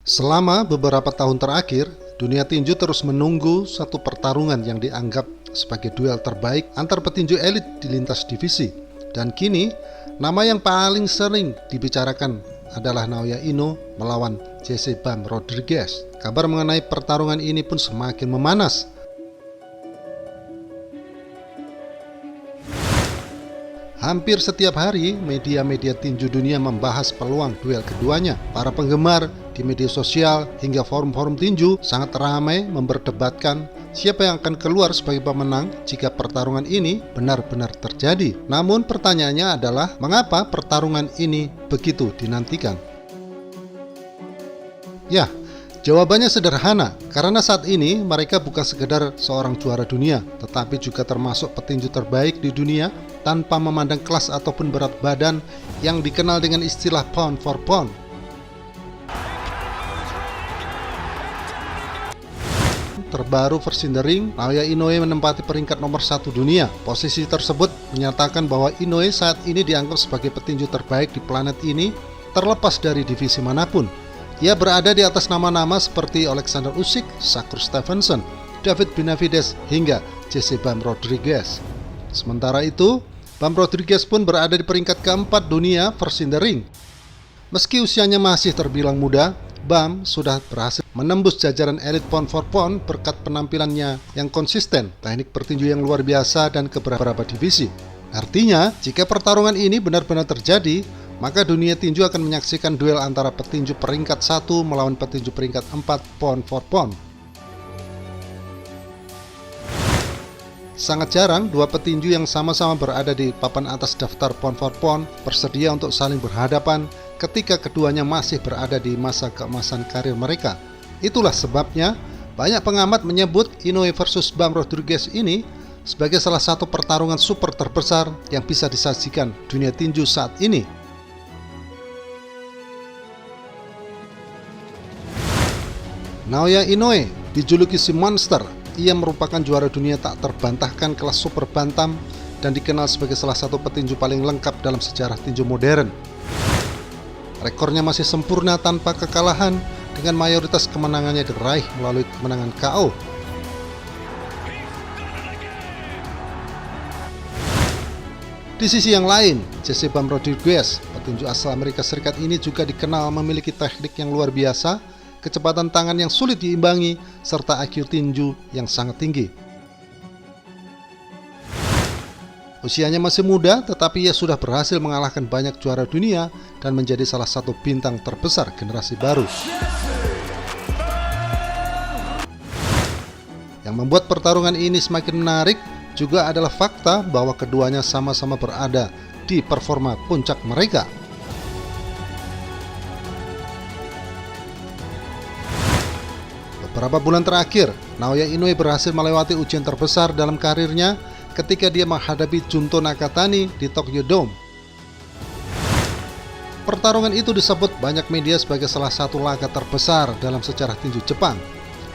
Selama beberapa tahun terakhir, dunia tinju terus menunggu satu pertarungan yang dianggap sebagai duel terbaik antar petinju elit di lintas divisi. Dan kini, nama yang paling sering dibicarakan adalah Naoya Inoue melawan Jesse Bam Rodriguez. Kabar mengenai pertarungan ini pun semakin memanas. Hampir setiap hari, media-media tinju dunia membahas peluang duel keduanya. Para penggemar di media sosial hingga forum-forum tinju sangat ramai memperdebatkan siapa yang akan keluar sebagai pemenang jika pertarungan ini benar-benar terjadi. Namun pertanyaannya adalah, mengapa pertarungan ini begitu dinantikan? Ya, jawabannya sederhana, karena saat ini mereka bukan sekedar seorang juara dunia, tetapi juga termasuk petinju terbaik di dunia tanpa memandang kelas ataupun berat badan yang dikenal dengan istilah pound for pound. Terbaru versi The Ring, Naoya Inoue menempati peringkat nomor 1 dunia. Posisi tersebut menyatakan bahwa Inoue saat ini dianggap sebagai petinju terbaik di planet ini terlepas dari divisi manapun. Ia berada di atas nama-nama seperti Alexander Usyk, Shakur Stevenson, David Benavidez, hingga Jesse Bam Rodriguez. Sementara itu, Bam Rodriguez pun berada di peringkat keempat dunia versi The Ring. Meski usianya masih terbilang muda, Bam sudah berhasil menembus jajaran elit pound for pound berkat penampilannya yang konsisten, teknik bertinju yang luar biasa, dan ke beberapa divisi. Artinya, jika pertarungan ini benar-benar terjadi, maka dunia tinju akan menyaksikan duel antara petinju peringkat 1 melawan petinju peringkat 4 pound for pound. Sangat jarang dua petinju yang sama-sama berada di papan atas daftar pound for pound bersedia untuk saling berhadapan ketika keduanya masih berada di masa keemasan karir mereka. Itulah sebabnya banyak pengamat menyebut Inoue versus Bam Rodriguez ini sebagai salah satu pertarungan super terbesar yang bisa disajikan dunia tinju saat ini. Naoya Inoue dijuluki si monster. Ia merupakan juara dunia tak terbantahkan kelas super bantam dan dikenal sebagai salah satu petinju paling lengkap dalam sejarah tinju modern. Rekornya masih sempurna tanpa kekalahan, dengan mayoritas kemenangannya diraih melalui kemenangan KO. Di sisi yang lain, Jesse Bam Rodriguez, petinju asal Amerika Serikat ini juga dikenal memiliki teknik yang luar biasa, kecepatan tangan yang sulit diimbangi, serta IQ tinju yang sangat tinggi. Usianya masih muda, tetapi ia sudah berhasil mengalahkan banyak juara dunia dan menjadi salah satu bintang terbesar generasi baru. Yang membuat pertarungan ini semakin menarik juga adalah fakta bahwa keduanya sama-sama berada di performa puncak mereka. Beberapa bulan terakhir, Naoya Inoue berhasil melewati ujian terbesar dalam karirnya ketika dia menghadapi Junto Nakatani di Tokyo Dome. Pertarungan itu disebut banyak media sebagai salah satu laga terbesar dalam sejarah tinju Jepang.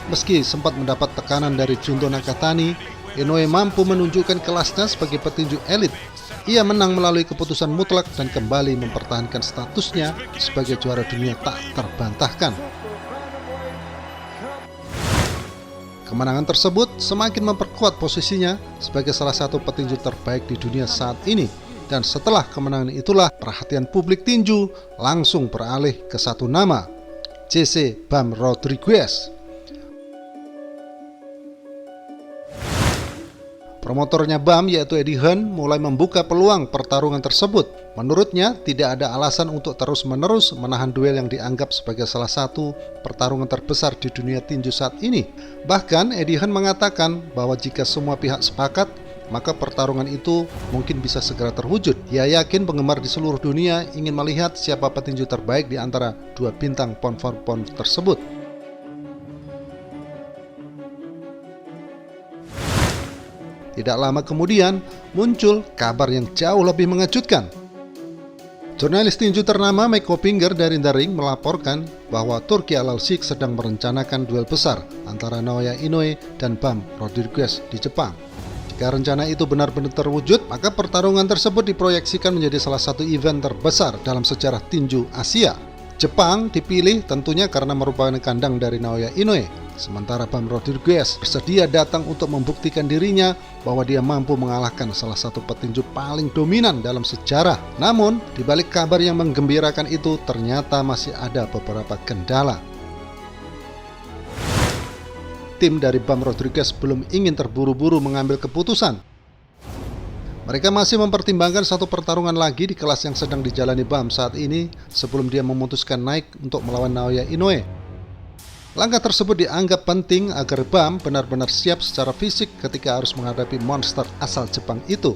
Meski sempat mendapat tekanan dari Junto Nakatani, Inoue mampu menunjukkan kelasnya sebagai petinju elit. Ia menang melalui keputusan mutlak dan kembali mempertahankan statusnya sebagai juara dunia tak terbantahkan. Kemenangan tersebut semakin memperkuat posisinya sebagai salah satu petinju terbaik di dunia saat ini. Dan setelah kemenangan itulah perhatian publik tinju langsung beralih ke satu nama, Jesse Bam Rodriguez. Promotornya Bam, yaitu Eddie Hearn, mulai membuka peluang pertarungan tersebut. Menurutnya, tidak ada alasan untuk terus-menerus menahan duel yang dianggap sebagai salah satu pertarungan terbesar di dunia tinju saat ini. Bahkan, Eddie Hearn mengatakan bahwa jika semua pihak sepakat, maka pertarungan itu mungkin bisa segera terwujud. Ia yakin penggemar di seluruh dunia ingin melihat siapa petinju terbaik di antara dua bintang pound for pound tersebut. Tidak lama kemudian, muncul kabar yang jauh lebih mengejutkan. Jurnalis tinju ternama Mike Coppinger dari The Ring melaporkan bahwa Turki Al Alshikh sedang merencanakan duel besar antara Naoya Inoue dan Bam Rodriguez di Jepang. Jika rencana itu benar-benar terwujud, maka pertarungan tersebut diproyeksikan menjadi salah satu event terbesar dalam sejarah tinju Asia. Jepang dipilih tentunya karena merupakan kandang dari Naoya Inoue. Sementara Bam Rodriguez bersedia datang untuk membuktikan dirinya bahwa dia mampu mengalahkan salah satu petinju paling dominan dalam sejarah. Namun, di balik kabar yang menggembirakan itu ternyata masih ada beberapa kendala. Tim dari Bam Rodriguez belum ingin terburu-buru mengambil keputusan. Mereka masih mempertimbangkan satu pertarungan lagi di kelas yang sedang dijalani Bam saat ini sebelum dia memutuskan naik untuk melawan Naoya Inoue. Langkah tersebut dianggap penting agar Bam benar-benar siap secara fisik ketika harus menghadapi monster asal Jepang itu.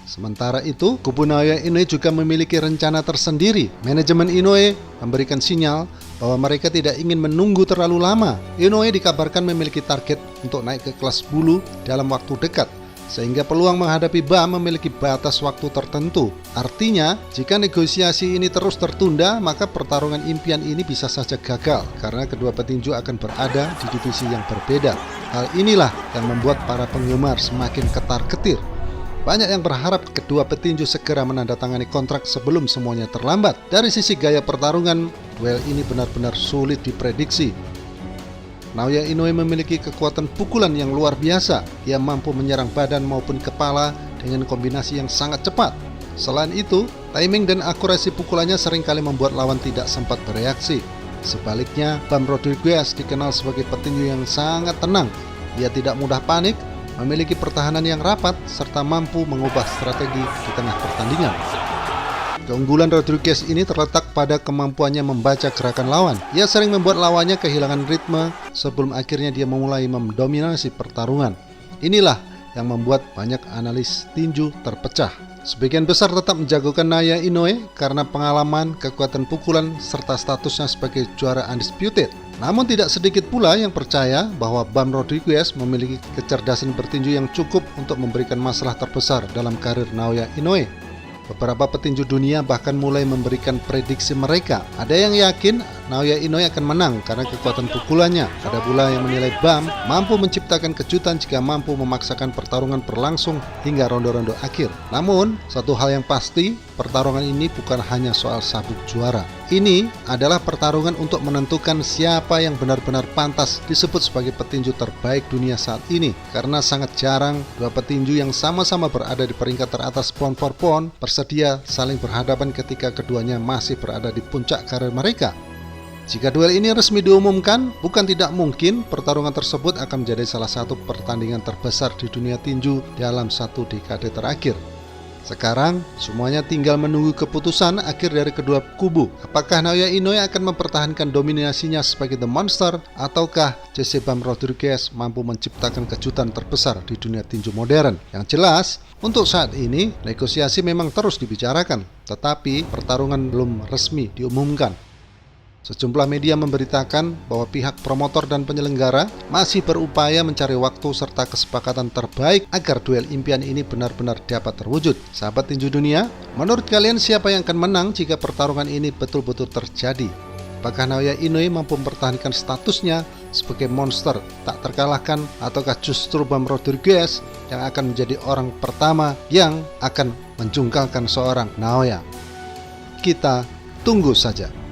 Sementara itu, kubu Naoya Inoue juga memiliki rencana tersendiri. Manajemen Inoue memberikan sinyal bahwa mereka tidak ingin menunggu terlalu lama. Inoue dikabarkan memiliki target untuk naik ke kelas bulu dalam waktu dekat, sehingga peluang menghadapi Bam memiliki batas waktu tertentu. Artinya, jika negosiasi ini terus tertunda, maka pertarungan impian ini bisa saja gagal karena kedua petinju akan berada di divisi yang berbeda. Hal inilah yang membuat para penggemar semakin ketar-ketir. Banyak yang berharap kedua petinju segera menandatangani kontrak sebelum semuanya terlambat. Dari sisi gaya pertarungan, duel ini benar-benar sulit diprediksi. Naoya Inoue memiliki kekuatan pukulan yang luar biasa. Ia mampu menyerang badan maupun kepala dengan kombinasi yang sangat cepat. Selain itu, timing dan akurasi pukulannya seringkali membuat lawan tidak sempat bereaksi. Sebaliknya, Bam Rodriguez dikenal sebagai petinju yang sangat tenang. Ia tidak mudah panik, memiliki pertahanan yang rapat, serta mampu mengubah strategi di tengah pertandingan. Keunggulan Rodriguez ini terletak pada kemampuannya membaca gerakan lawan. Ia sering membuat lawannya kehilangan ritme sebelum akhirnya dia memulai mendominasi pertarungan. Inilah yang membuat banyak analis tinju terpecah. Sebagian besar tetap menjagokan Naoya Inoue karena pengalaman, kekuatan pukulan, serta statusnya sebagai juara undisputed. Namun tidak sedikit pula yang percaya bahwa Bam Rodriguez memiliki kecerdasan bertinju yang cukup untuk memberikan masalah terbesar dalam karir Naoya Inoue. Beberapa petinju dunia bahkan mulai memberikan prediksi mereka. Ada yang yakin Naoya Inoue akan menang karena kekuatan pukulannya. Ada pula yang menilai Bam mampu menciptakan kejutan jika mampu memaksakan pertarungan berlangsung hingga ronde-ronde akhir. Namun, satu hal yang pasti, pertarungan ini bukan hanya soal sabuk juara. Ini adalah pertarungan untuk menentukan siapa yang benar-benar pantas disebut sebagai petinju terbaik dunia saat ini. Karena sangat jarang dua petinju yang sama-sama berada di peringkat teratas pound for pound bersedia saling berhadapan ketika keduanya masih berada di puncak karir mereka. Jika duel ini resmi diumumkan, bukan tidak mungkin pertarungan tersebut akan menjadi salah satu pertandingan terbesar di dunia tinju dalam satu dekade terakhir. Sekarang, semuanya tinggal menunggu keputusan akhir dari kedua kubu. Apakah Naoya Inoue akan mempertahankan dominasinya sebagai The Monster, ataukah JC Bam Rodriguez mampu menciptakan kejutan terbesar di dunia tinju modern? Yang jelas, untuk saat ini, negosiasi memang terus dibicarakan, tetapi pertarungan belum resmi diumumkan. Sejumlah media memberitakan bahwa pihak promotor dan penyelenggara masih berupaya mencari waktu serta kesepakatan terbaik agar duel impian ini benar-benar dapat terwujud. Sahabat tinju dunia, menurut kalian siapa yang akan menang jika pertarungan ini betul-betul terjadi? Apakah Naoya Inoue mampu mempertahankan statusnya sebagai monster tak terkalahkan, ataukah justru Bam Rodriguez yang akan menjadi orang pertama yang akan menjungkalkan seorang Naoya? Kita tunggu saja.